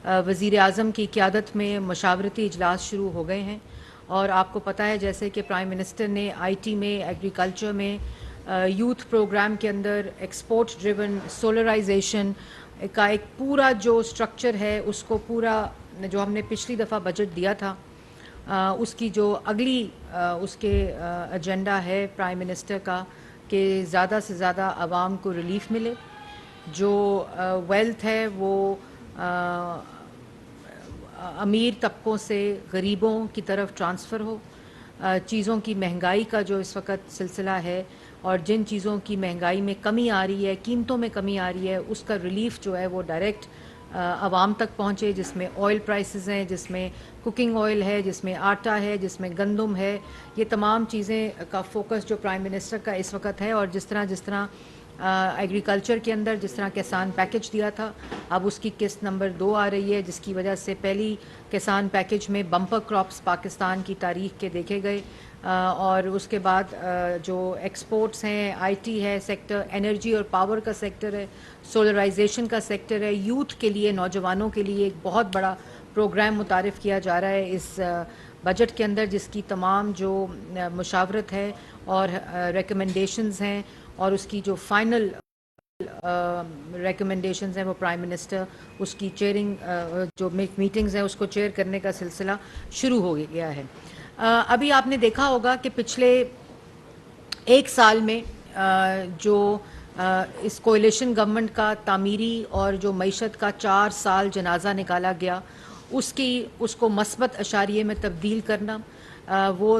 وزیر اعظم کی قیادت میں مشاورتی اجلاس شروع ہو گئے ہیں، اور آپ کو پتہ ہے جیسے کہ پرائم منسٹر نے آئی ٹی میں، ایگریکلچر میں، یوتھ پروگرام کے اندر ایکسپورٹ ڈریون سولرائزیشن کا ایک پورا جو سٹرکچر ہے اس کو پورا جو ہم نے پچھلی دفعہ بجٹ دیا تھا اس کی جو اگلی اس کے ایجنڈا ہے پرائم منسٹر کا کہ زیادہ سے زیادہ عوام کو ریلیف ملے، جو ویلتھ ہے وہ امیر طبقوں سے غریبوں کی طرف ٹرانسفر ہو، چیزوں کی مہنگائی کا جو اس وقت سلسلہ ہے اور جن چیزوں کی مہنگائی میں کمی آ رہی ہے، قیمتوں میں کمی آ رہی ہے، اس کا ریلیف جو ہے وہ ڈائریکٹ عوام تک پہنچے، جس میں آئل پرائسز ہیں، جس میں کوکنگ آئل ہے، جس میں آٹا ہے، جس میں گندم ہے، یہ تمام چیزیں کا فوکس جو پرائم منسٹر کا اس وقت ہے۔ اور جس طرح ایگریکلچر کے اندر جس طرح کسان پیکج دیا تھا، اب اس کی قسط نمبر 2 آ رہی ہے، جس کی وجہ سے پہلی کسان پیکج میں بمپر کراپس پاکستان کی تاریخ کے دیکھے گئے، اور اس کے بعد جو ایکسپورٹس ہیں، آئی ٹی ہے سیکٹر، انرجی اور پاور کا سیکٹر ہے، سولرائزیشن کا سیکٹر ہے، یوتھ کے لیے، نوجوانوں کے لیے ایک بہت بڑا پروگرام متعارف کیا جا رہا ہے اس بجٹ کے اندر، جس کی تمام جو مشاورت ہے اور ریکمنڈیشنز ہیں اور اس کی جو فائنل ریکمنڈیشنز ہیں وہ پرائم منسٹر اس کی چیئرنگ جو میٹنگز ہیں اس کو چیئر کرنے کا سلسلہ شروع ہو گیا ہے۔ ابھی آپ نے دیکھا ہوگا کہ پچھلے ایک سال میں جو اس کولیشن گورنمنٹ کا تعمیری اور جو معیشت کا 4 سال جنازہ نکالا گیا، اس کو مثبت اشاریے میں تبدیل کرنا، وہ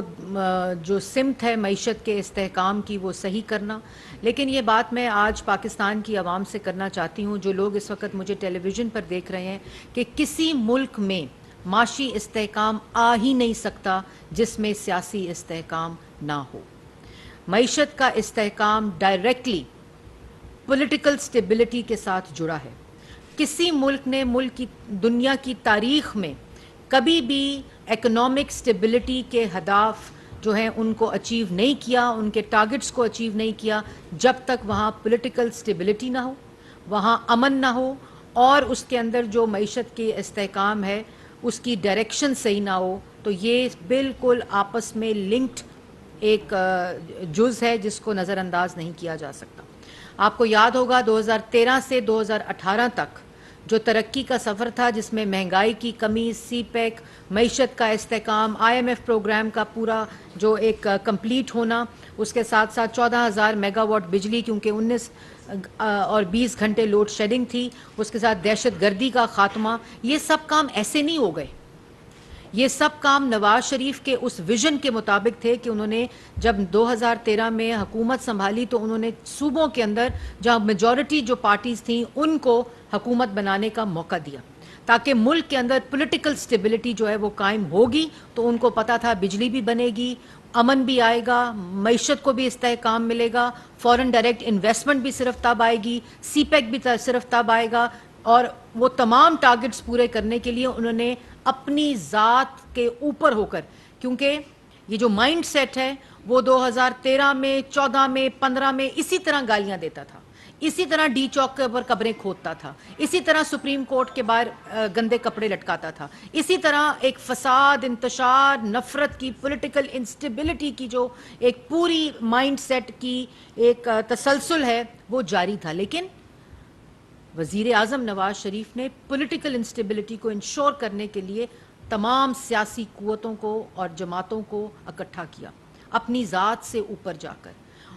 جو سمت ہے معیشت کے استحکام کی وہ صحیح کرنا۔ لیکن یہ بات میں آج پاکستان کی عوام سے کرنا چاہتی ہوں، جو لوگ اس وقت مجھے ٹیلی ویژن پر دیکھ رہے ہیں، کہ کسی ملک میں معاشی استحکام آ ہی نہیں سکتا جس میں سیاسی استحکام نہ ہو۔ معیشت کا استحکام ڈائریکٹلی پولیٹیکل سٹیبلٹی کے ساتھ جڑا ہے۔ کسی ملک نے دنیا کی تاریخ میں کبھی بھی اکنامک سٹیبلٹی کے ہدف جو ہیں ان کو اچیو نہیں کیا، ان کے ٹارگٹس کو اچیو نہیں کیا جب تک وہاں پولیٹیکل سٹیبلٹی نہ ہو، وہاں امن نہ ہو، اور اس کے اندر جو معیشت کی استحکام ہے اس کی ڈائریکشن صحیح نہ ہو۔ تو یہ بالکل آپس میں لنکڈ ایک جز ہے جس کو نظر انداز نہیں کیا جا سکتا۔ آپ کو یاد ہوگا 2013 سے 2018 تک جو ترقی کا سفر تھا، جس میں مہنگائی کی کمی، سی پیک، معیشت کا استحکام، آئی ایم ایف پروگرام کا پورا جو ایک کمپلیٹ ہونا، اس کے ساتھ ساتھ 14,000 میگا واٹ بجلی، کیونکہ 19 اور 20 گھنٹے لوڈ شیڈنگ تھی، اس کے ساتھ دہشت گردی کا خاتمہ، یہ سب کام ایسے نہیں ہو گئے۔ یہ سب کام نواز شریف کے اس ویژن کے مطابق تھے کہ انہوں نے جب 2013 میں حکومت سنبھالی تو انہوں نے صوبوں کے اندر جہاں میجورٹی جو پارٹیز تھیں ان کو حکومت بنانے کا موقع دیا، تاکہ ملک کے اندر پولیٹیکل سٹیبلٹی جو ہے وہ قائم ہوگی۔ تو ان کو پتا تھا بجلی بھی بنے گی، امن بھی آئے گا، معیشت کو بھی استحکام ملے گا، فورن ڈائریکٹ انویسٹمنٹ بھی صرف تب آئے گی، سی پیک بھی صرف تب آئے گا۔ اور وہ تمام ٹارگٹس پورے کرنے کے لیے انہوں نے اپنی ذات کے اوپر ہو کر، کیونکہ یہ جو مائنڈ سیٹ ہے وہ 2013 میں، 14 میں، 15 میں اسی طرح گالیاں دیتا تھا، اسی طرح ڈی چوک کے اوپر قبریں کھودتا تھا، اسی طرح سپریم کورٹ کے باہر گندے کپڑے لٹکاتا تھا، اسی طرح ایک فساد، انتشار، نفرت کی، پولیٹیکل انسٹیبلٹی کی جو ایک پوری مائنڈ سیٹ کی ایک تسلسل ہے وہ جاری تھا۔ لیکن وزیر اعظم نواز شریف نے پولیٹیکل انسٹیبلٹی کو انشور کرنے کے لیے تمام سیاسی قوتوں کو اور جماعتوں کو اکٹھا کیا اپنی ذات سے اوپر جا کر،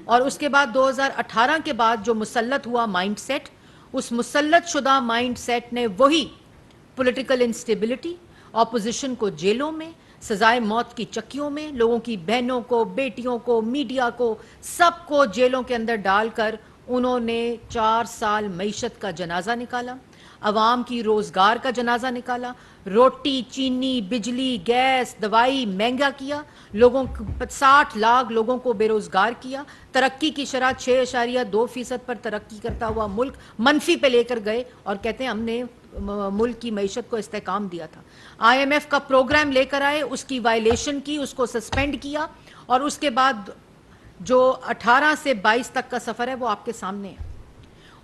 اور اس کے بعد 2018 کے بعد جو مسلط ہوا مائنڈ سیٹ، اس مسلط شدہ مائنڈ سیٹ نے وہی پولیٹیکل انسٹیبلٹی، اپوزیشن کو جیلوں میں، سزائے موت کی چکیوں میں، لوگوں کی بہنوں کو، بیٹیوں کو، میڈیا کو، سب کو جیلوں کے اندر ڈال کر انہوں نے 4 سال معیشت کا جنازہ نکالا، عوام کی روزگار کا جنازہ نکالا، روٹی، چینی، بجلی، گیس، دوائی مہنگا کیا، 60 لاکھ لوگوں کو بے روزگار کیا، ترقی کی شرح 6.2% پر ترقی کرتا ہوا ملک منفی پہ لے کر گئے، اور کہتے ہیں ہم نے ملک کی معیشت کو استحکام دیا تھا۔ آئی ایم ایف کا پروگرام لے کر آئے، اس کی وائلیشن کی، اس کو سسپینڈ کیا، اور اس کے بعد جو 18 سے 22 تک کا سفر ہے وہ آپ کے سامنے ہے۔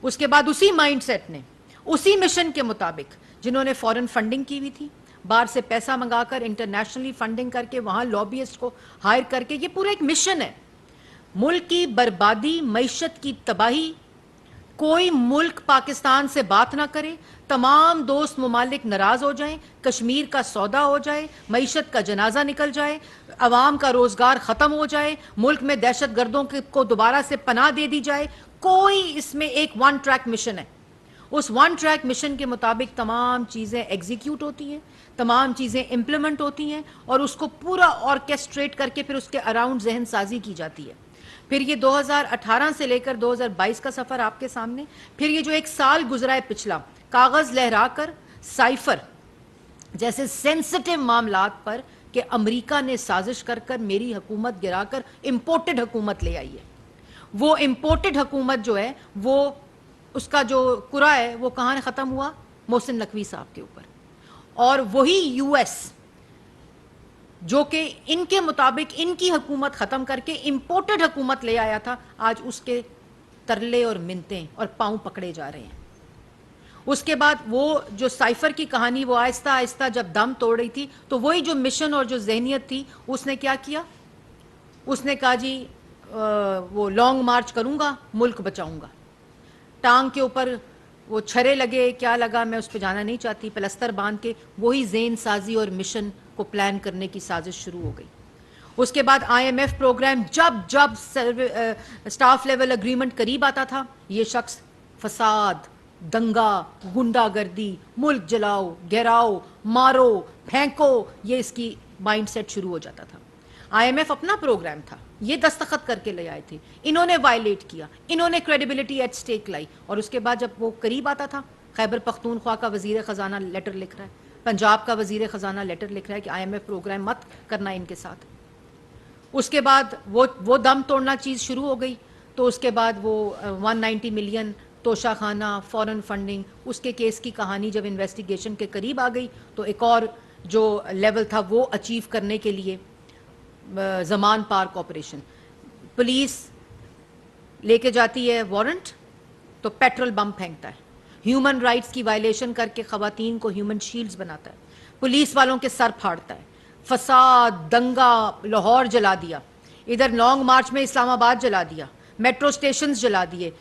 اس کے بعد اسی مائنڈ سیٹ نے اسی مشن کے مطابق جنہوں نے فورن فنڈنگ کی ہوئی تھی, باہر سے پیسہ منگا کر انٹرنیشنلی فنڈنگ کر کے وہاں لابیسٹ کو ہائر کر کے. یہ پورا ایک مشن ہے, ملک کی بربادی, معیشت کی تباہی. کوئی ملک پاکستان سے بات نہ کرے, تمام دوست ممالک ناراض ہو جائیں, کشمیر کا سودا ہو جائے, معیشت کا جنازہ نکل جائے, عوام کا روزگار ختم ہو جائے, ملک میں دہشت گردوں کو دوبارہ سے پناہ دے دی جائے. کوئی اس میں ایک ون ٹریک مشن ہے. اس ون ٹریک مشن کے مطابق تمام چیزیں ایگزیکیوٹ ہوتی ہیں, تمام چیزیں امپلیمنٹ ہوتی ہیں, اور اس کو پورا آرکیسٹریٹ کر کے پھر اس کے اراؤنڈ ذہن سازی کی جاتی ہے. پھر یہ 2018 سے لے کر 2022 کا سفر آپ کے سامنے. پھر یہ جو ایک سال گزرا ہے پچھلا, کاغذ لہرا کر سائفر جیسے سینسٹیو معاملات پر کہ امریکہ نے سازش کر کر میری حکومت گرا کر امپورٹڈ حکومت لے آئی ہے. وہ امپورٹڈ حکومت جو ہے, وہ اس کا جو کرا ہے وہ کہاں ختم ہوا؟ محسن نقوی صاحب کے اوپر. اور وہی یو ایس جو کہ ان کے مطابق ان کی حکومت ختم کر کے امپورٹڈ حکومت لے آیا تھا, آج اس کے ترلے اور منتیں اور پاؤں پکڑے جا رہے ہیں. اس کے بعد وہ جو سائفر کی کہانی وہ آہستہ آہستہ جب دم توڑ رہی تھی, تو وہی جو مشن اور جو ذہنیت تھی, اس نے کیا کیا؟ اس نے کہا جی وہ لانگ مارچ کروں گا, ملک بچاؤں گا. ٹانگ کے اوپر وہ چھرے لگے, کیا لگا میں اس پہ جانا نہیں چاہتی, پلستر باندھ کے وہی ذہن سازی اور مشن کو پلان کرنے کی سازش شروع ہو گئی. اس کے بعد آئی ایم ایف پروگرام, جب جب سٹاف لیول اگریمنٹ قریب آتا تھا, یہ شخص فساد, دنگا, گنڈا گردی, ملک جلاؤ, گھیراؤ, مارو, پھینکو, یہ اس کی مائنڈ سیٹ شروع ہو جاتا تھا. آئی ایم ایف اپنا پروگرام تھا, یہ دستخط کر کے لے آئے تھے, انہوں نے وائلیٹ کیا, انہوں نے کریڈیبلٹی ایٹ سٹیک لائی. اور اس کے بعد جب وہ قریب آتا تھا, خیبر پختونخوا کا وزیر خزانہ لیٹر لکھ رہا ہے, پنجاب کا وزیر خزانہ لیٹر لکھ رہا ہے کہ آئی ایم ایف پروگرام مت کرنا ان کے ساتھ. اس کے بعد وہ دم توڑنا چیز شروع ہو گئی. تو اس کے بعد وہ 190 ملین توشہ خانہ, فورن فنڈنگ, اس کے کیس کی کہانی جب انویسٹیگیشن کے قریب آ گئی, تو ایک اور جو لیول تھا وہ اچیو کرنے کے لیے زمان پارک آپریشن, پولیس لے کے جاتی ہے وارنٹ تو پیٹرول بم پھینکتا ہے, ہیومن رائٹس کی وائلیشن کر کے خواتین کو ہیومن شیلڈز بناتا ہے, پولیس والوں کے سر پھاڑتا ہے, فساد, دنگا, لاہور جلا دیا, ادھر لانگ مارچ میں اسلام آباد جلا دیا, میٹرو سٹیشنز جلا دیے,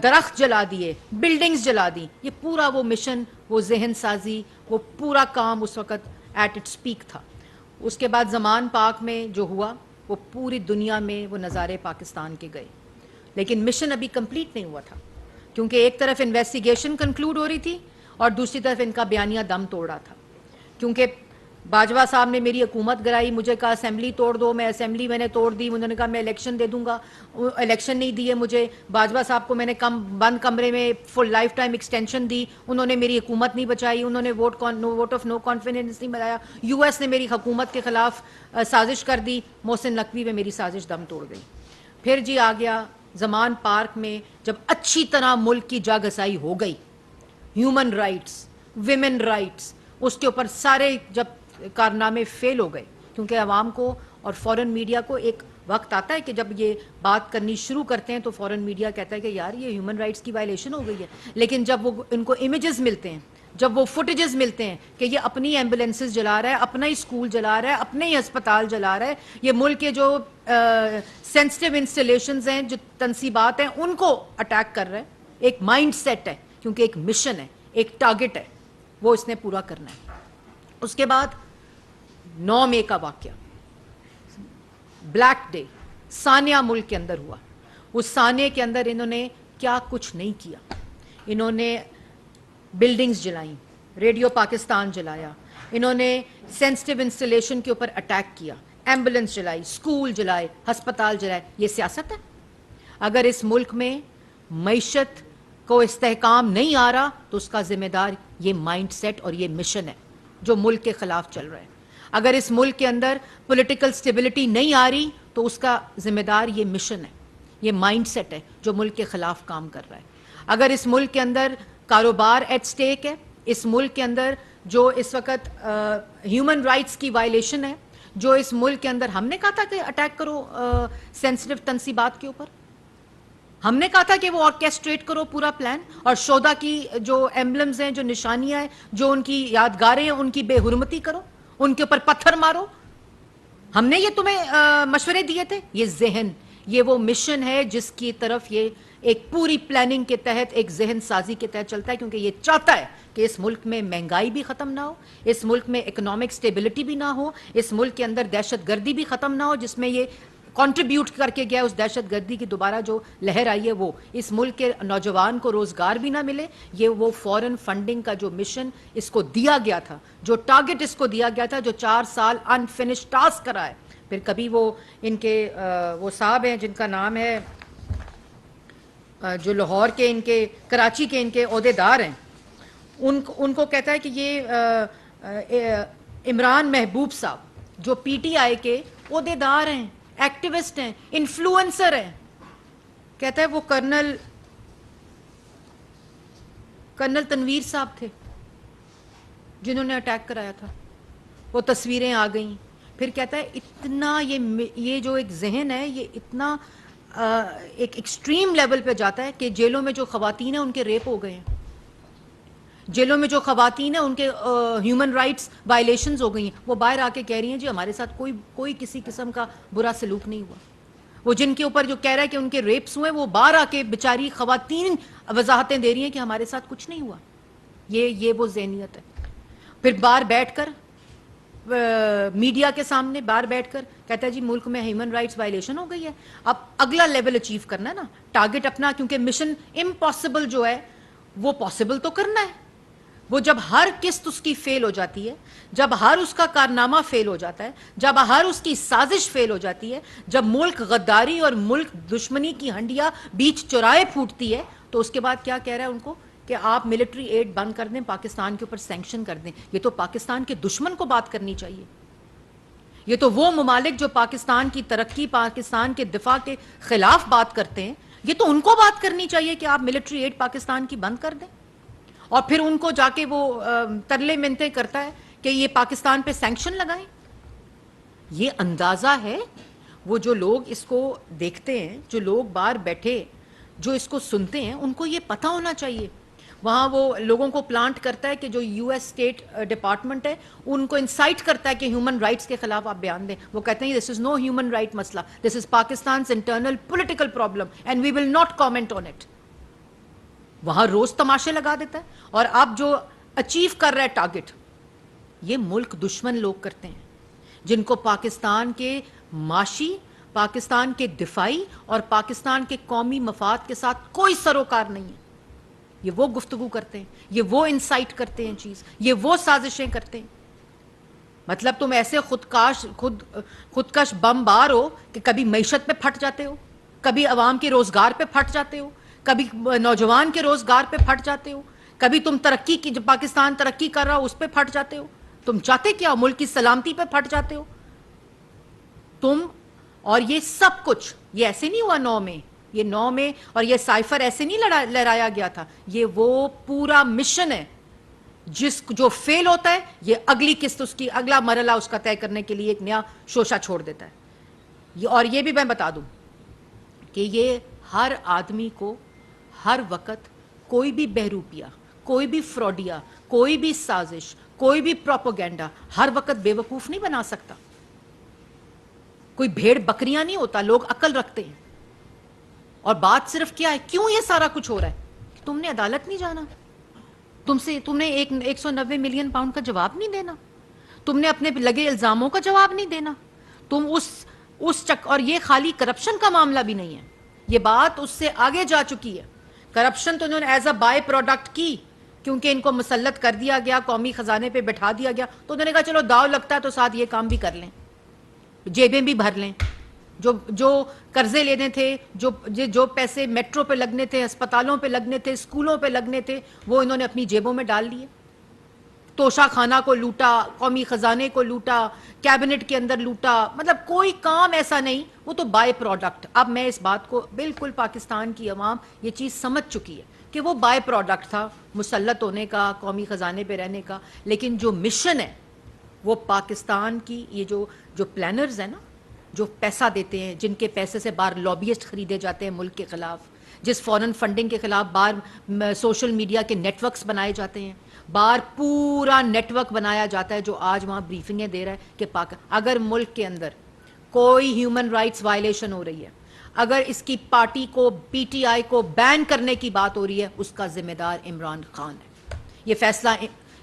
درخت جلا دیے, بلڈنگز جلا دی. یہ پورا وہ مشن, وہ ذہن سازی, وہ پورا کام اس وقت ایٹ اٹس پیک تھا. اس کے بعد زمان پاک میں جو ہوا وہ پوری دنیا میں وہ نظارے پاکستان کے گئے, لیکن مشن ابھی کمپلیٹ نہیں ہوا تھا, کیونکہ ایک طرف انویسٹیگیشن کنکلوڈ ہو رہی تھی اور دوسری طرف ان کا بیانیہ دم توڑ رہا تھا. کیونکہ باجوہ صاحب نے میری حکومت گرائی, مجھے کہا اسمبلی توڑ دو, میں اسمبلی میں نے توڑ دی, انہوں نے کہا میں الیکشن دے دوں گا, الیکشن نہیں دیے مجھے. باجوہ صاحب کو میں نے بند کمرے میں فل لائف ٹائم ایکسٹینشن دی, انہوں نے میری حکومت نہیں بچائی, انہوں نے ووٹ آف نو کانفیڈنس نہیں بنایا. یو ایس نے میری حکومت کے خلاف سازش کر دی, محسن نقوی میں میری سازش دم توڑ گئی. پھر جی آ گیا زمان پارک میں, جب اچھی طرح ملک کی جا گسائی ہو گئی, ہیومن رائٹس, ویمن رائٹس, اس کے اوپر سارے جب کارنامے فیل ہو گئے, کیونکہ عوام کو اور فورن میڈیا کو ایک وقت آتا ہے کہ جب یہ بات کرنی شروع کرتے ہیں تو فورن میڈیا کہتا ہے کہ یار یہ ہیومن رائٹس کی وائلیشن ہو گئی ہے. لیکن جب وہ ان کو امیجز ملتے ہیں, جب وہ فوٹیجز ملتے ہیں کہ یہ اپنی ایمبولینسز جلا رہا ہے, اپنا ہی اسکول جلا رہا ہے, اپنے ہی ہسپتال جلا رہا ہے, یہ ملک کے جو سینسٹیو انسٹالیشنز ہیں, جو تنصیبات ہیں, ان کو اٹیک کر رہا ہے. ایک مائنڈ سیٹ ہے, کیونکہ ایک مشن ہے, ایک ٹارگٹ ہے, وہ اس نے پورا کرنا ہے. اس کے بعد 9 مئی کا واقعہ, بلیک ڈے, سانیہ ملک کے اندر ہوا. اس سانیہ کے اندر انہوں نے کیا کچھ نہیں کیا. انہوں نے بلڈنگز جلائیں, ریڈیو پاکستان جلایا, انہوں نے سینسٹیو انسٹالیشن کے اوپر اٹیک کیا, ایمبولینس جلائی, اسکول جلائے, ہسپتال جلائے. یہ سیاست ہے؟ اگر اس ملک میں معیشت کو استحکام نہیں آ رہا تو اس کا ذمہ دار یہ مائنڈ سیٹ اور یہ مشن ہے جو ملک کے خلاف چل رہا ہے. اگر اس ملک کے اندر پولیٹیکل سٹیبلٹی نہیں آ رہی تو اس کا ذمہ دار یہ مشن ہے, یہ مائنڈ سیٹ ہے جو ملک کے خلاف کام کر رہا ہے. اگر اس ملک کے اندر کاروبار ایٹ سٹیک ہے, اس ملک کے اندر جو اس وقت ہیومن رائٹس کی وائلیشن ہے, جو اس ملک کے اندر ہم نے کہا تھا کہ اٹیک کرو سینسٹیو تنصیبات کے اوپر, ہم نے کہا تھا کہ وہ آرکیسٹریٹ کرو پورا پلان, اور شہداء کی جو ایمبلمز ہیں, جو نشانیاں ہیں, جو ان کی یادگاریں ہیں, ان کی بے حرمتی کرو, ان کے اوپر پتھر مارو. ہم نے یہ تمہیں مشورے دیے تھے. یہ ذہن, یہ وہ مشن ہے جس کی طرف یہ ایک پوری پلاننگ کے تحت, ایک ذہن سازی کے تحت چلتا ہے, کیونکہ یہ چاہتا ہے کہ اس ملک میں مہنگائی بھی ختم نہ ہو, اس ملک میں اکنامک سٹیبلٹی بھی نہ ہو, اس ملک کے اندر دہشت گردی بھی ختم نہ ہو, جس میں یہ کنٹریبیوٹ کر کے گیا اس دہشت گردی کی دوبارہ جو لہر آئی ہے, وہ اس ملک کے نوجوان کو روزگار بھی نہ ملے. یہ وہ فورن فنڈنگ کا جو مشن اس کو دیا گیا تھا, جو ٹارگٹ اس کو دیا گیا تھا, جو 4 سال انفنش ٹاسک کرا ہے. پھر کبھی وہ ان کے وہ صاحب ہیں جن کا نام ہے, جو لاہور کے ان کے, کراچی کے ان کے عہدے دار ہیں, ان کو کہتا ہے کہ یہ عمران محبوب صاحب جو پی ٹی آئی کے عہدے دار ہیں, ایکٹیوسٹ ہیں, انفلوئنسر ہیں, کہتا ہے وہ کرنل تنویر صاحب تھے جنہوں نے اٹیک کرایا تھا. وہ تصویریں آ گئیں. پھر کہتا ہے اتنا یہ جو ایک ذہن ہے, یہ اتنا ایک ایکسٹریم لیول پہ جاتا ہے کہ جیلوں میں جو خواتین ہیں ان کے ریپ ہو گئے ہیں, جیلوں میں جو خواتین ہیں ان کے ہیومن رائٹس وائلیشنز ہو گئی ہیں. وہ باہر آ کے کہہ رہی ہیں جی ہمارے ساتھ کوئی کسی قسم کا برا سلوک نہیں ہوا. وہ جن کے اوپر جو کہہ رہا ہے کہ ان کے ریپس ہوئے, وہ باہر آ کے بیچاری خواتین وضاحتیں دے رہی ہیں کہ ہمارے ساتھ کچھ نہیں ہوا. یہ وہ ذہنیت ہے. پھر باہر بیٹھ کر میڈیا کے سامنے باہر بیٹھ کر کہتا ہے جی ملک میں ہیومن رائٹس وائلیشن ہو گئی ہے. اب اگلا لیول اچیو کرنا ہے نا, ٹارگٹ اپنا, کیونکہ مشن امپاسبل جو ہے وہ پاسبل تو کرنا ہے. وہ جب ہر قسط اس کی فیل ہو جاتی ہے, جب ہر اس کا کارنامہ فیل ہو جاتا ہے, جب ہر اس کی سازش فیل ہو جاتی ہے, جب ملک غداری اور ملک دشمنی کی ہنڈیاں بیچ چوراہے پھوٹتی ہے, تو اس کے بعد کیا کہہ رہا ہے ان کو کہ آپ ملٹری ایڈ بند کر دیں, پاکستان کے اوپر سینکشن کر دیں. یہ تو پاکستان کے دشمن کو بات کرنی چاہیے. یہ تو وہ ممالک جو پاکستان کی ترقی, پاکستان کے دفاع کے خلاف بات کرتے ہیں, یہ تو ان کو بات کرنی چاہیے کہ آپ ملٹری ایڈ پاکستان کی بند کر دیں. اور پھر ان کو جا کے وہ ترلے منتیں کرتا ہے کہ یہ پاکستان پہ سینکشن لگائیں. یہ اندازہ ہے. وہ جو لوگ اس کو دیکھتے ہیں, جو لوگ باہر بیٹھے جو اس کو سنتے ہیں, ان کو یہ پتہ ہونا چاہیے. وہاں وہ لوگوں کو پلانٹ کرتا ہے کہ جو یو ایس اسٹیٹ ڈپارٹمنٹ ہے ان کو انسائٹ کرتا ہے کہ ہیومن رائٹس کے خلاف آپ بیان دیں. وہ کہتے ہیں دس از نو ہیومن رائٹ مسئلہ, this is Pakistan's internal political problem and we will not comment on it. وہاں روز تماشے لگا دیتا ہے. اور اب جو اچیو کر رہا ہے ٹارگٹ, یہ ملک دشمن لوگ کرتے ہیں جن کو پاکستان کے معاشی, پاکستان کے دفاعی اور پاکستان کے قومی مفاد کے ساتھ کوئی سروکار نہیں ہے. یہ وہ گفتگو کرتے ہیں, یہ وہ انسائٹ کرتے ہیں چیز, یہ وہ سازشیں کرتے ہیں. مطلب تم ایسے خودکش بمبار ہو کہ کبھی معیشت پہ پھٹ جاتے ہو, کبھی عوام کے روزگار پہ پھٹ جاتے ہو, کبھی نوجوان کے روزگار پہ پھٹ جاتے ہو, کبھی تم ترقی کی, جب پاکستان ترقی کر رہا ہو اس پہ پھٹ جاتے ہو. تم چاہتے کیا, ملک کی سلامتی پہ پھٹ جاتے ہو تم. اور یہ سب کچھ یہ ایسے نہیں ہوا 9 میں, یہ 9 میں اور یہ سائفر ایسے نہیں لہرایا گیا تھا. یہ وہ پورا مشن ہے جو فیل ہوتا ہے, یہ اگلی قسط اس کی, اگلا مرحلہ اس کا طے کرنے کے لیے ایک نیا شوشہ چھوڑ دیتا ہے. اور یہ بھی میں بتا دوں کہ یہ ہر آدمی کو ہر وقت کوئی بھی بہروپیہ, کوئی بھی فراڈیا, کوئی بھی سازش, کوئی بھی پروپیگنڈا ہر وقت بے وقوف نہیں بنا سکتا. کوئی بھیڑ بکریاں نہیں ہوتا, لوگ عقل رکھتے ہیں. اور بات صرف کیا ہے, کیوں یہ سارا کچھ ہو رہا ہے؟ تم نے عدالت نہیں جانا, تم نے 190 ملین پاؤنڈ کا جواب نہیں دینا, تم نے اپنے لگے الزاموں کا جواب نہیں دینا. تم اور یہ خالی کرپشن کا معاملہ بھی نہیں ہے, یہ بات اس سے آگے جا چکی ہے. کرپشن تو انہوں نے ایز اے بائی پروڈکٹ کی, کیونکہ ان کو مسلط کر دیا گیا, قومی خزانے پہ بٹھا دیا گیا, تو انہوں نے کہا چلو داؤ لگتا ہے تو ساتھ یہ کام بھی کر لیں, جیبیں بھی بھر لیں. جو قرضے لینے تھے, جو پیسے میٹرو پہ لگنے تھے, ہسپتالوں پہ لگنے تھے, اسکولوں پہ لگنے تھے, وہ انہوں نے اپنی جیبوں میں ڈال لیے. توشہ خانہ کو لوٹا, قومی خزانے کو لوٹا, کیبنٹ کے اندر لوٹا, مطلب کوئی کام ایسا نہیں, وہ تو بائی پروڈکٹ. اب میں اس بات کو بالکل, پاکستان کی عوام یہ چیز سمجھ چکی ہے کہ وہ بائی پروڈکٹ تھا مسلط ہونے کا, قومی خزانے پہ رہنے کا. لیکن جو مشن ہے وہ پاکستان کی, یہ جو پلانرز ہیں نا, جو پیسہ دیتے ہیں, جن کے پیسے سے باہر لابیسٹ خریدے جاتے ہیں ملک کے خلاف, جس فورن فنڈنگ کے خلاف بار سوشل میڈیا کے نیٹ ورکس بنائے جاتے ہیں, بار پورا نیٹ ورک بنایا جاتا ہے جو آج وہاں بریفنگیں دے رہا ہے کہ اگر ملک کے اندر کوئی ہیومن رائٹس وائلیشن ہو رہی ہے, اگر اس کی پارٹی کو پی ٹی آئی کو بین کرنے کی بات ہو رہی ہے, اس کا ذمہ دار عمران خان ہے.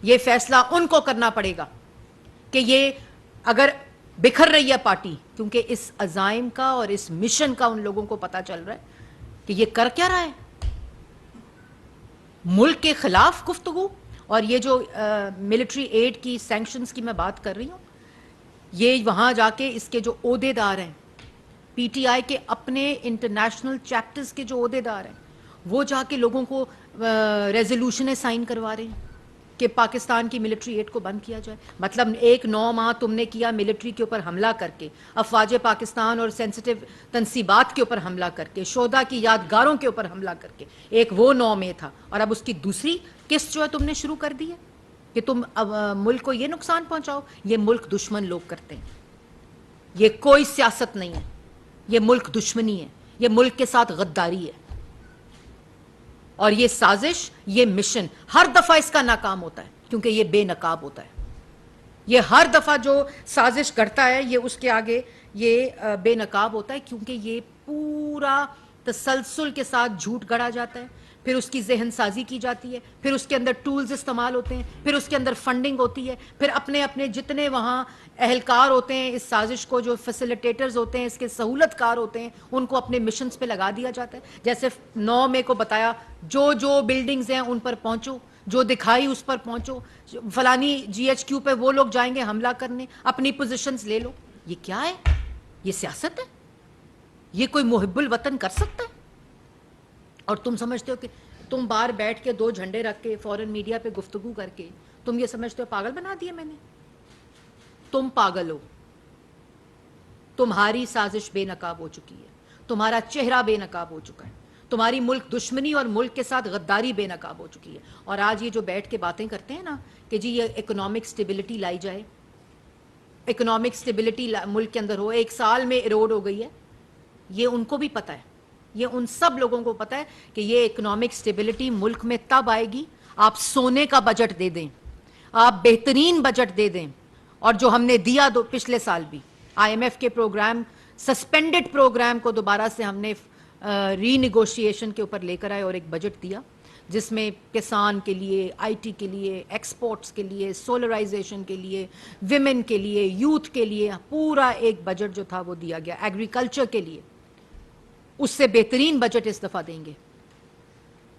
یہ فیصلہ ان کو کرنا پڑے گا کہ یہ اگر بکھر رہی ہے پارٹی, کیونکہ اس عزائم کا اور اس مشن کا ان لوگوں کو پتا چل رہا ہے کہ یہ کر کیا رہا ہے, ملک کے خلاف گفتگو. اور یہ جو ملٹری ایڈ کی سینکشنز کی میں بات کر رہی ہوں, یہ وہاں جا کے اس کے جو عہدے دار ہیں, پی ٹی آئی کے اپنے انٹرنیشنل چیپٹرز کے جو عہدے دار ہیں, وہ جا کے لوگوں کو ریزولوشنیں سائن کروا رہے ہیں کہ پاکستان کی ملٹری ایڈ کو بند کیا جائے. مطلب 9 ماہ تم نے کیا ملٹری کے اوپر حملہ کر کے, افواج پاکستان اور سینسٹیو تنصیبات کے اوپر حملہ کر کے, شہداء کی یادگاروں کے اوپر حملہ کر کے, ایک وہ 9 ماہ تھا, اور اب اس کی دوسری قسط جو ہے تم نے شروع کر دی ہے کہ تم ملک کو یہ نقصان پہنچاؤ. یہ ملک دشمن لوگ کرتے ہیں, یہ کوئی سیاست نہیں ہے, یہ ملک دشمنی ہے, یہ ملک کے ساتھ غداری ہے. اور یہ سازش, یہ مشن ہر دفعہ اس کا ناکام ہوتا ہے کیونکہ یہ بے نقاب ہوتا ہے. یہ ہر دفعہ جو سازش کرتا ہے یہ اس کے آگے یہ بے نقاب ہوتا ہے, کیونکہ یہ پورا تسلسل کے ساتھ جھوٹ گڑا جاتا ہے, پھر اس کی ذہن سازی کی جاتی ہے, پھر اس کے اندر ٹولز استعمال ہوتے ہیں, پھر اس کے اندر فنڈنگ ہوتی ہے, پھر اپنے جتنے وہاں اہلکار ہوتے ہیں اس سازش کو, جو فیسیلیٹیٹرز ہوتے ہیں, اس کے سہولت کار ہوتے ہیں, ان کو اپنے مشنز پہ لگا دیا جاتا ہے. جیسے 9 مئی کو بتایا, جو بلڈنگز ہیں ان پر پہنچو, جو دکھائی اس پر پہنچو, فلانی جی ایچ کیو پہ وہ لوگ جائیں گے حملہ کرنے, اپنی پوزیشنز لے لو. یہ کیا ہے؟ یہ سیاست ہے؟ یہ کوئی محب الوطن کر سکتا ہے؟ اور تم سمجھتے ہو کہ تم باہر بیٹھ کے 2 جھنڈے رکھ کے فورن میڈیا پہ گفتگو کر کے تم یہ سمجھتے ہو پاگل بنا دیا میں نے؟ تم پاگل ہو. تمہاری سازش بے نقاب ہو چکی ہے, تمہارا چہرہ بے نقاب ہو چکا ہے, تمہاری ملک دشمنی اور ملک کے ساتھ غداری بے نقاب ہو چکی ہے. اور آج یہ جو بیٹھ کے باتیں کرتے ہیں نا کہ جی یہ اکنامک سٹیبلٹی لائی جائے, اکنامک سٹیبلٹی ملک کے اندر ہو, 1 سال میں ایروڈ ہو گئی ہے, یہ ان کو بھی پتہ ہے, یہ ان سب لوگوں کو پتہ ہے کہ یہ اکنامک سٹیبلٹی ملک میں تب آئے گی آپ سونے کا بجٹ دے دیں, آپ بہترین بجٹ دے دیں. اور جو ہم نے دیا پچھلے سال بھی آئی ایم ایف کے پروگرام, سسپینڈڈ پروگرام کو دوبارہ سے ہم نے ری نیگوشیشن کے اوپر لے کر آئے اور ایک بجٹ دیا جس میں کسان کے لیے, آئی ٹی کے لیے, ایکسپورٹس کے لیے, سولرائزیشن کے لیے, ویمن کے لیے, یوتھ کے لیے پورا ایک بجٹ جو تھا وہ دیا گیا. ایگریکلچر کے لیے اس سے بہترین بجٹ اس دفعہ دیں گے.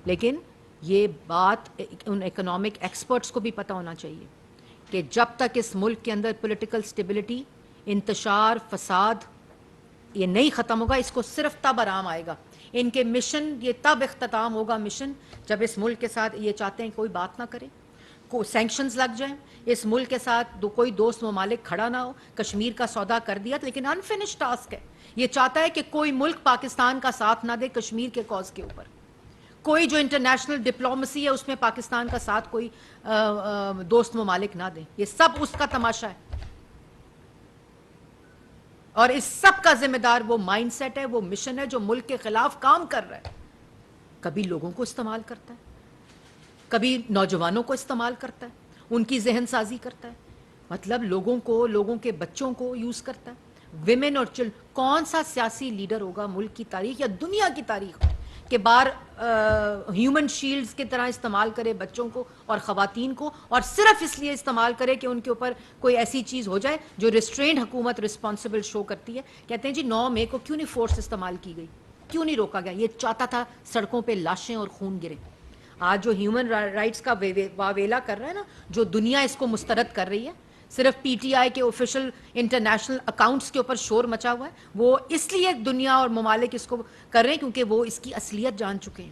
لیکن یہ بات ان اکنامک ایکسپرٹس کو بھی پتہ ہونا چاہیے کہ جب تک اس ملک کے اندر پولیٹیکل سٹیبلٹی, انتشار, فساد یہ نہیں ختم ہوگا, اس کو صرف تب آرام آئے گا. ان کے مشن یہ تب اختتام ہوگا مشن جب اس ملک کے ساتھ یہ چاہتے ہیں کوئی بات نہ کرے, سینکشنز لگ جائیں, اس ملک کے ساتھ کوئی دوست ممالک کھڑا نہ ہو. کشمیر کا سودا کر دیا لیکن انفنشڈ ٹاسک ہے. یہ چاہتا ہے کہ کوئی ملک پاکستان کا ساتھ نہ دے کشمیر کے کاز کے اوپر. کوئی جو انٹرنیشنل ڈپلومسی ہے اس میں پاکستان کا ساتھ کوئی دوست ممالک نہ دیں. یہ سب اس کا تماشا ہے, اور اس سب کا ذمہ دار وہ مائنڈ سیٹ ہے, وہ مشن ہے جو ملک کے خلاف کام کر رہا ہے. کبھی لوگوں کو استعمال کرتا ہے, کبھی نوجوانوں کو استعمال کرتا ہے, ان کی ذہن سازی کرتا ہے, مطلب لوگوں کے بچوں کو یوز کرتا ہے, ویمن اور کون سا سیاسی لیڈر ہوگا ملک کی تاریخ یا دنیا کی تاریخ میں کہ بار ہیومن شیلڈز کی طرح استعمال کرے بچوں کو اور خواتین کو, اور صرف اس لیے استعمال کرے کہ ان کے اوپر کوئی ایسی چیز ہو جائے جو ریسٹرینڈ حکومت رسپانسبل شو کرتی ہے. کہتے ہیں جی 9 مئی کو کیوں نہیں فورس استعمال کی گئی, کیوں نہیں روکا گیا؟ یہ چاہتا تھا سڑکوں پہ لاشیں اور خون گرے. آج جو ہیومن رائٹس کا واویلا کر رہا ہے نا, جو دنیا اس کو مسترد کر رہی ہے, صرف پی ٹی آئی کے آفیشل انٹرنیشنل اکاؤنٹس کے اوپر شور مچا ہوا ہے. وہ اس لیے دنیا اور ممالک اس کو کر رہے ہیں کیونکہ وہ اس کی اصلیت جان چکے ہیں.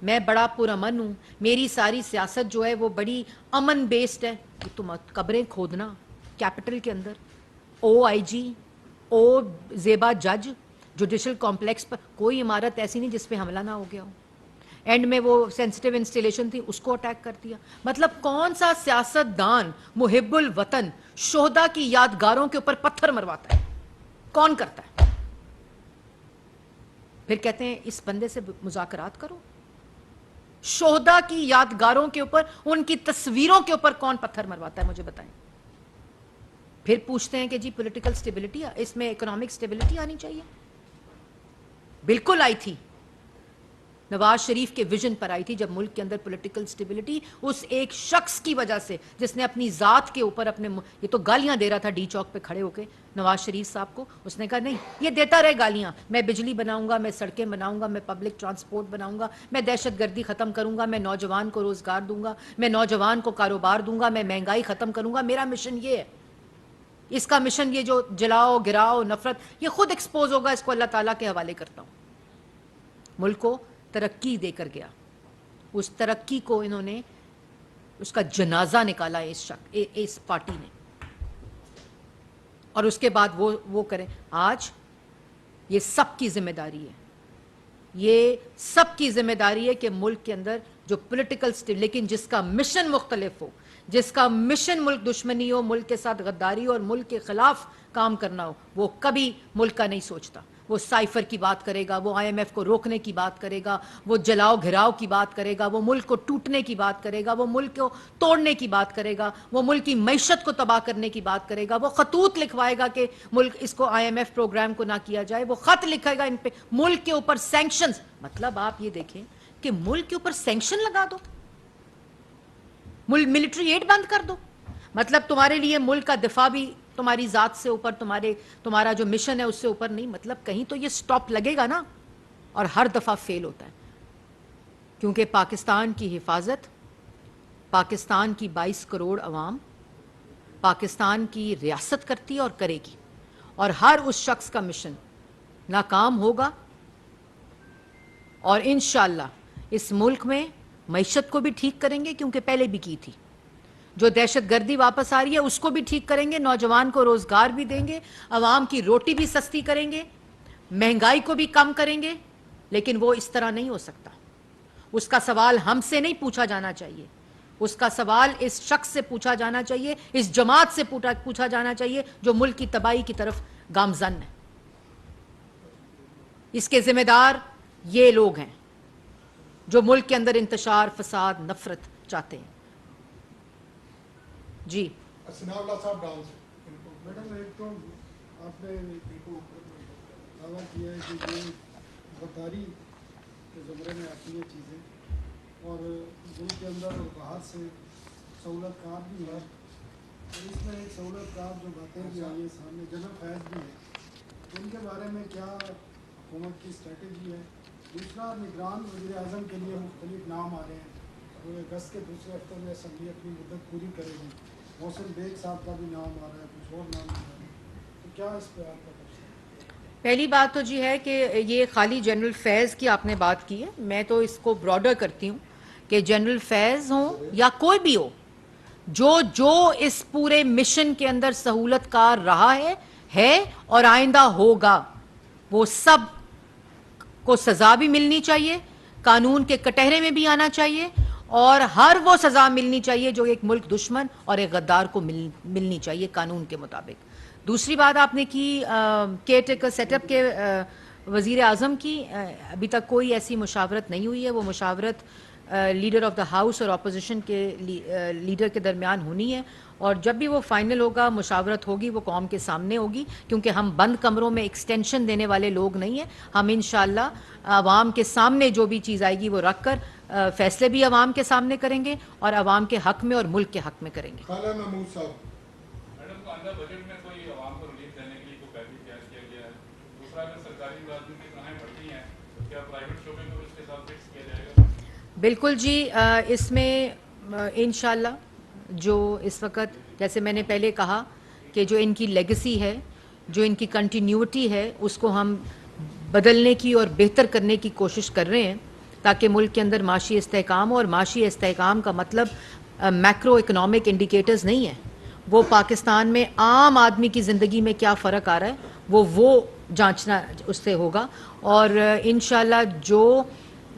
میں بڑا پرامن ہوں, میری ساری سیاست جو ہے وہ بڑی امن بیسڈ ہے. تم قبریں کھودنا کیپٹل کے اندر, او آئی جی, او زیبا جج, جوڈیشل کمپلیکس پر کوئی عمارت ایسی نہیں جس پہ حملہ نہ ہو گیا ہو. اینڈ میں وہ سینسٹیو انسٹالیشن تھی اس کو اٹیک کر دیا. مطلب کون سا سیاست دان محب الوطن شہداء کی یادگاروں کے اوپر پتھر مرواتا ہے؟ کون کرتا ہے؟ پھر کہتے ہیں اس بندے سے مذاکرات کرو. شہداء کی یادگاروں کے اوپر, ان کی تصویروں کے اوپر کون پتھر مرواتا ہے مجھے بتائیں. پھر پوچھتے ہیں کہ جی پولیٹیکل سٹیبلٹی, اس میں اکنامک سٹیبلٹی آنی چاہیے. بالکل آئی تھی, نواز شریف کے ویژن پر آئی تھی جب ملک کے اندر پولیٹیکل سٹیبلٹی اس ایک شخص کی وجہ سے جس نے اپنی ذات کے اوپر اپنے, یہ تو گالیاں دے رہا تھا ڈی چوک پہ کھڑے ہو کے نواز شریف صاحب کو. اس نے کہا نہیں, یہ دیتا رہے گالیاں, میں بجلی بناؤں گا, میں سڑکیں بناؤں گا, میں پبلک ٹرانسپورٹ بناؤں گا, میں دہشت گردی ختم کروں گا, میں نوجوان کو روزگار دوں گا, میں نوجوان کو کاروبار دوں گا, میں مہنگائی ختم کروں گا, میرا مشن یہ ہے. اس کا مشن یہ جو جلاؤ گراؤ نفرت, یہ خود ایکسپوز ہوگا, اس کو اللہ تعالیٰ کے حوالے کرتا ہوں. ملک کو ترقی دے کر گیا, اس ترقی کو انہوں نے, اس کا جنازہ نکالا اس پارٹی نے, اور اس کے بعد وہ کریں. آج یہ سب کی ذمہ داری ہے, یہ سب کی ذمہ داری ہے کہ ملک کے اندر جو پولیٹیکل لیکن جس کا مشن مختلف ہو, جس کا مشن ملک دشمنی ہو, ملک کے ساتھ غداری اور ملک کے خلاف کام کرنا ہو, وہ کبھی ملک کا نہیں سوچتا. وہ سائفر کی بات کرے گا, وہ IMF کو روکنے کی بات کرے گا, وہ جلاؤ گھراؤ کی بات کرے گا, وہ ملک کو ٹوٹنے کی بات کرے گا, وہ ملک کو توڑنے کی بات کرے گا, وہ ملک کی معیشت کو تباہ کرنے کی بات کرے گا, وہ خطوط لکھوائے گا کہ ملک اس کو IMF پروگرام کو نہ کیا جائے, وہ خط لکھے گا ان پہ, ملک کے اوپر سینکشنز. مطلب آپ یہ دیکھیں کہ ملک کے اوپر سینکشن لگا دو, ملٹری ایڈ بند کر دو. مطلب تمہارے لیے ملک کا دفاع بھی تمہاری ذات سے اوپر, تمہارا جو مشن ہے اس سے اوپر نہیں. مطلب کہیں تو یہ سٹاپ لگے گا نا, اور ہر دفعہ فیل ہوتا ہے. کیونکہ پاکستان کی حفاظت, پاکستان کی 22 کروڑ عوام پاکستان کی ریاست کرتی ہے اور کرے گی, اور ہر اس شخص کا مشن ناکام ہوگا. اور انشاءاللہ اس ملک میں معیشت کو بھی ٹھیک کریں گے, کیونکہ پہلے بھی کی تھی. جو دہشت گردی واپس آ رہی ہے اس کو بھی ٹھیک کریں گے, نوجوان کو روزگار بھی دیں گے, عوام کی روٹی بھی سستی کریں گے, مہنگائی کو بھی کم کریں گے. لیکن وہ اس طرح نہیں ہو سکتا. اس کا سوال ہم سے نہیں پوچھا جانا چاہیے, اس کا سوال اس شخص سے پوچھا جانا چاہیے, اس جماعت سے پوچھا جانا چاہیے جو ملک کی تباہی کی طرف گامزن ہے. اس کے ذمہ دار یہ لوگ ہیں جو ملک کے اندر انتشار, فساد, نفرت چاہتے ہیں. جی ثناء اللہ صاحب ڈانس. میڈم ایک تو آپ نے دعویٰ کیا ہے کہ یہ غداری کے زمرے میں آتی ہیں چیزیں, اور ملک کے اندر اور باہر سے سہولت کار بھی ہے, اور اس میں ایک سہولت کار جو باتیں بھی آئی ہیں سامنے, جنرل فیض بھی ہے. ان کے بارے میں کیا حکومت کی اسٹریٹجی ہے؟ دوسرا, نگران وزیر اعظم کے لیے مختلف نام آ رہے ہیں, وہ اگست کے دوسرے ہفتے میں اسمبلی اپنی مدت پوری کرے گی. محسن بیگ صاحب کا بھی نام آ رہا ہے, کچھ اور نام آ رہا ہے, تو کیا اس پہ آپ کا تفصیل؟ پہلی بات تو جی ہے کہ یہ خالی جنرل فیض کی آپ نے بات کی ہے. میں تو اس کو براڈر کرتی ہوں کہ جنرل فیض ہوں یا کوئی بھی ہو, جو اس پورے مشن کے اندر سہولت کار رہا ہے اور آئندہ ہوگا, وہ سب کو سزا بھی ملنی چاہیے, قانون کے کٹہرے میں بھی آنا چاہیے, اور ہر وہ سزا ملنی چاہیے جو ایک ملک دشمن اور ایک غدار کو ملنی چاہیے قانون کے مطابق. دوسری بات آپ نے کی کیئر ٹیکر سیٹ اپ کے وزیر اعظم کی, ابھی تک کوئی ایسی مشاورت نہیں ہوئی ہے. وہ مشاورت لیڈر آف دا ہاؤس اور اپوزیشن کے لیڈر کے درمیان ہونی ہے, اور جب بھی وہ فائنل ہوگا, مشاورت ہوگی, وہ قوم کے سامنے ہوگی, کیونکہ ہم بند کمروں میں ایکسٹینشن دینے والے لوگ نہیں ہیں. ہم انشاءاللہ عوام کے سامنے جو بھی چیز آئے گی وہ رکھ کر فیصلے بھی عوام کے سامنے کریں گے, اور عوام کے حق میں اور ملک کے حق میں کریں گے. خالہ محمود صاحب. میڈم, آئندہ بجٹ میں کوئی عوام کو ریلیف دینے کے لیے کوئی پیکیج تیار کیا گیا ہے؟ دوسرا, اگر سرکاری ملازمین کی تنخواہیں بڑھتی ہیں تو کیا پرائیویٹ شعبے کو اس کے ساتھ فکس کیا جائے گا؟ بالکل جی, اس میں انشاءاللہ جو اس وقت, جیسے میں نے پہلے کہا کہ جو ان کی لیگسی ہے, جو ان کی کنٹینیوٹی ہے, اس کو ہم بدلنے کی اور بہتر کرنے کی کوشش کر رہے ہیں, تاکہ ملک کے اندر معاشی استحکام ہو. اور معاشی استحکام کا مطلب میکرو اکنامک انڈیکیٹرز نہیں ہے, وہ پاکستان میں عام آدمی کی زندگی میں کیا فرق آ رہا ہے وہ جانچنا اس سے ہوگا. اور انشاءاللہ جو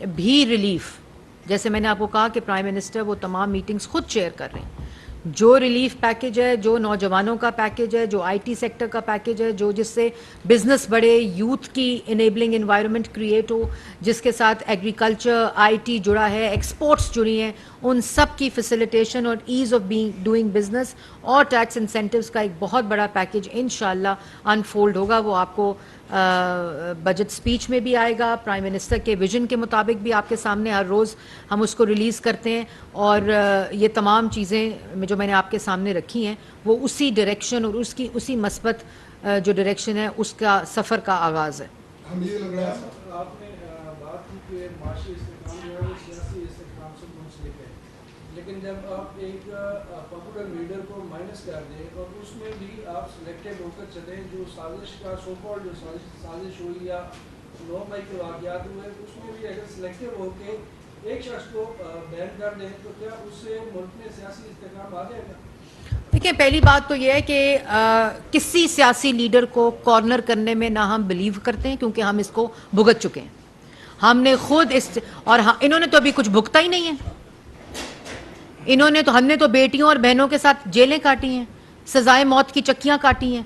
بھی ریلیف, جیسے میں نے آپ کو کہا کہ پرائم منسٹر وہ تمام میٹنگز خود چیئر کر رہے ہیں, جو ریلیف پیکج ہے, جو نوجوانوں کا پیکج ہے, جو آئی ٹی سیکٹر کا پیکج ہے, جو جس سے بزنس بڑھے, یوتھ کی انیبلنگ انوائرمنٹ کریٹ ہو, جس کے ساتھ ایگریکلچر, آئی ٹی جڑا ہے, ایکسپورٹس جڑی ہیں, ان سب کی فیسیلیٹیشن اور ایز آف ڈوئنگ بزنس اور ٹیکس انسینٹیوز کا ایک بہت بڑا پیکج انشاءاللہ انفولڈ ہوگا. وہ آپ کو بجٹ سپیچ میں بھی آئے گا, پرائم منسٹر کے ویژن کے مطابق بھی آپ کے سامنے ہر روز ہم اس کو ریلیز کرتے ہیں, اور یہ تمام چیزیں جو میں نے آپ کے سامنے رکھی ہیں وہ اسی ڈائریکشن اور اسی مثبت جو ڈائریکشن ہے اس کا سفر کا آغاز ہے. ہم یہ لگ رہا ہے آپ نے بات کی کہ معاشی استحکام جو ہے وہ سیاسی استحکام سے منسلک ہے, لیکن جب آپ ایک پاپولر لیڈر کو مائنس کر دیں اور اس میں بھی آپ سلیکٹڈ ہو کر چلیں, جو سازش کا سو کالڈ جو سازش ہوئی یا 9 مئی کے واقعات ہوئے, اس میں بھی اگر سلیکٹڈ ہو کے ایک شخص کو بین کر دیں تو کیا اس سے ملک میں سیاسی استحکام آ جائے گا؟ دیکھیں, پہلی بات تو یہ ہے کہ کسی سیاسی لیڈر کو کارنر کرنے میں نہ ہم بلیو کرتے ہیں, کیونکہ ہم اس کو بھگت چکے ہیں. ہم نے خود اور انہوں نے تو ابھی کچھ بھگتا ہی نہیں ہے. ہم نے تو بیٹیوں اور بہنوں کے ساتھ جیلیں کاٹی ہیں, سزائے موت کی چکیاں کاٹی ہیں,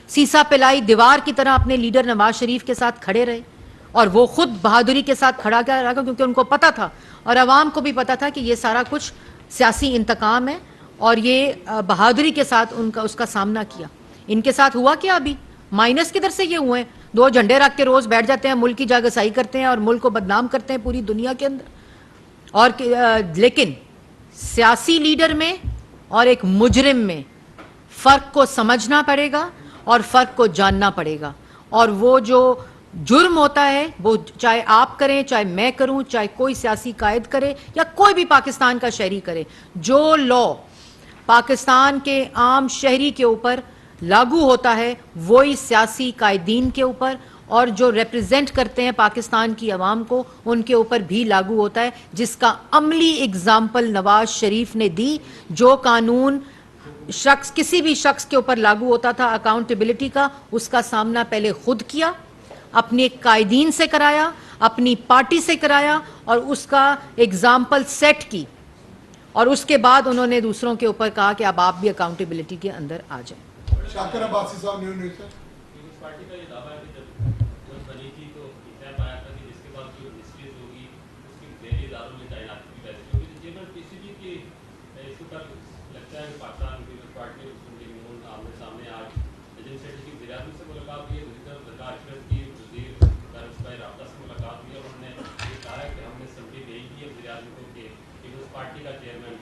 سیسا پلائی دیوار کی طرح اپنے لیڈر نواز شریف کے ساتھ کھڑے رہے, اور وہ خود بہادری کے ساتھ کھڑا رہا, کیونکہ ان کو پتا تھا اور عوام کو بھی پتا تھا کہ یہ سارا کچھ سیاسی انتقام ہے, اور یہ بہادری کے ساتھ اس کا سامنا کیا. ان کے ساتھ ہوا کیا؟ ابھی مائنس کدھر سے یہ ہوئے ہیں؟ 2 جھنڈے رکھ کے روز بیٹھ جاتے ہیں, ملک کی جاگسائی کرتے ہیں اور ملک کو بدنام کرتے ہیں پوری دنیا کے اندر. اور لیکن سیاسی لیڈر میں اور ایک مجرم میں فرق کو سمجھنا پڑے گا اور فرق کو جاننا پڑے گا. اور وہ جو جرم ہوتا ہے, وہ چاہے آپ کریں, چاہے میں کروں, چاہے کوئی سیاسی قائد کرے یا کوئی بھی پاکستان کا شہری کرے, جو لا پاکستان کے عام شہری کے اوپر لاگو ہوتا ہے وہی سیاسی قائدین کے اوپر اور جو ریپریزنٹ کرتے ہیں پاکستان کی عوام کو ان کے اوپر بھی لاگو ہوتا ہے, جس کا عملی اگزامپل نواز شریف نے دی. جو قانون کسی بھی شخص کے اوپر لاگو ہوتا تھا اکاؤنٹیبلٹی کا, اس کا سامنا پہلے خود کیا, اپنے قائدین سے کرایا, اپنی پارٹی سے کرایا, اور اس کا اگزامپل سیٹ کی, اور اس کے بعد انہوں نے دوسروں کے اوپر کہا کہ اب آپ بھی اکاؤنٹیبلٹی کے اندر آ جائیں. شاکر عباسی صاحب نیو نیوز سے. پیپلز پارٹی کا یہ دعویٰ ہے کہ جب بنی تھی تو طے پایا تھا کہ جس کے بعد جو مسٹریز ہوگی اس کی ذیلی اداروں میں تعیناتی کی ویسے ہوگی. جنرل پی سی بی کی اس کے اوپر لگتا ہے کہ پاکستان پیپلز پارٹی آمنے سامنے آج نجم سیٹھی کی وزیر اعظم سے ملاقات ہوئی ہے, دوسری طرف زکا اشرف کی وزیر رابطہ سے ملاقات ہوئی ہے, اور انہوں نے یہ کہا ہے کہ ہم نے اسمبلی بھیج دی ہے وزیر اعظم کو کہ پیپلز پارٹی کا چیئرمین,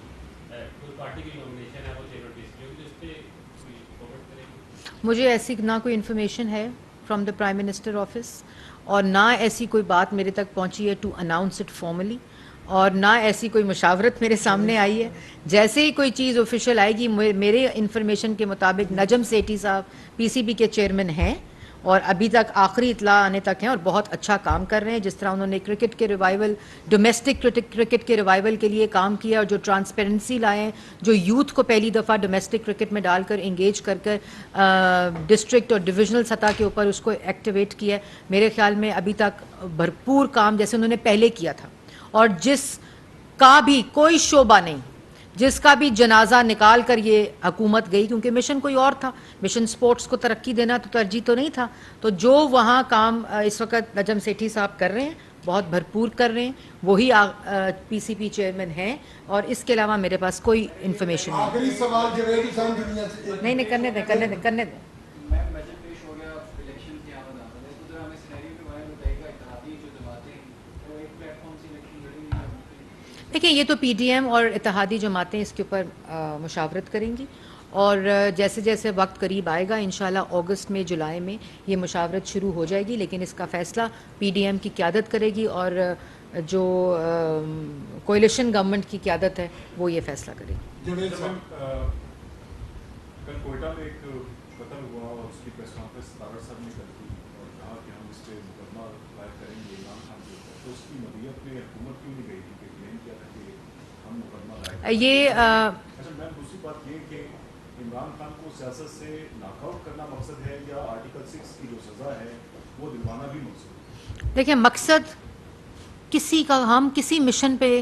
پیپلز پارٹی کی نامنیشن ہے وہ چیئرمین پی سی بی ہوگی. تو اس پہ مجھے ایسی نہ کوئی انفارمیشن ہے from the prime minister office, اور نہ ایسی کوئی بات میرے تک پہنچی ہے ٹو اناؤنس اٹ فارملی, اور نہ ایسی کوئی مشاورت میرے سامنے آئی ہے. جیسے ہی کوئی چیز آفیشیل آئے گی, میرے انفارمیشن کے مطابق نجم سیٹھی صاحب پی سی بی کے چیئرمین ہیں اور ابھی تک آخری اطلاع آنے تک ہیں اور بہت اچھا کام کر رہے ہیں. جس طرح انہوں نے کرکٹ کے ریوائول, ڈومیسٹک کرکٹ کے ریوائول کے لیے کام کیا, اور جو ٹرانسپیرنسی لائے ہیں, جو یوتھ کو پہلی دفعہ ڈومیسٹک کرکٹ میں ڈال کر انگیج کر ڈسٹرکٹ اور ڈویژنل سطح کے اوپر اس کو ایکٹیویٹ کیا ہے, میرے خیال میں ابھی تک بھرپور کام جیسے انہوں نے پہلے کیا تھا. اور جس کا بھی کوئی شعبہ نہیں, جس کا بھی جنازہ نکال کر یہ حکومت گئی, کیونکہ مشن کوئی اور تھا, مشن سپورٹس کو ترقی دینا تو ترجیح تو نہیں تھا, تو جو وہاں کام اس وقت نجم سیٹھی صاحب کر رہے ہیں بہت بھرپور کر رہے ہیں, وہی پی سی پی چیئرمین ہیں, اور اس کے علاوہ میرے پاس کوئی انفارمیشن نہیں. آخری سوال جوید حسین دنیا سے. نہیں, کرنے دیں. بجٹ پیش ہو گیا, الیکشن کی آمد آمد ہے, تو ذرا ہمیں سینیریو کے بارے میں بتائیے گا. اتحادی جو جماعتیں ہیں وہ ایک پلیٹ فارم سے الیکشن لڑیں گی. دیکھیں, یہ تو پی ڈی ایم اور اتحادی جماعتیں اس کے اوپر مشاورت کریں گی, اور جیسے جیسے وقت قریب آئے گا انشاءاللہ اگست میں, جولائی میں یہ مشاورت شروع ہو جائے گی, لیکن اس کا فیصلہ پی ڈی ایم کی قیادت کرے گی, اور جو کوئلیشن گورنمنٹ کی قیادت ہے وہ یہ فیصلہ کرے گی. جوید صاحب, کل کوئٹہ میں ایک قتل ہوا اور اس کی پریس کانفرنس طاہر صاحب نے کر دی اور کہا کہ ہم اس پہ مقدمہ دائر کریں گے عمران خان کے اوپر, تو اس کی مدیت میں حکومت کیوں نہیں گئی تھی کہ کلیم کیا تھا کہ ہم مقدمہ دائر کریں گے. یہ اچھا میم, دوسری بات یہ کہ عمران خان کو سیاست سے ناک آؤٹ کرنا مقصد ہے یا آرٹیکل 6 کی جو سزا ہے وہ دلوانا بھی مقصد ہے؟ دیکھیں, مقصد کسی کا, ہم کسی مشن پہ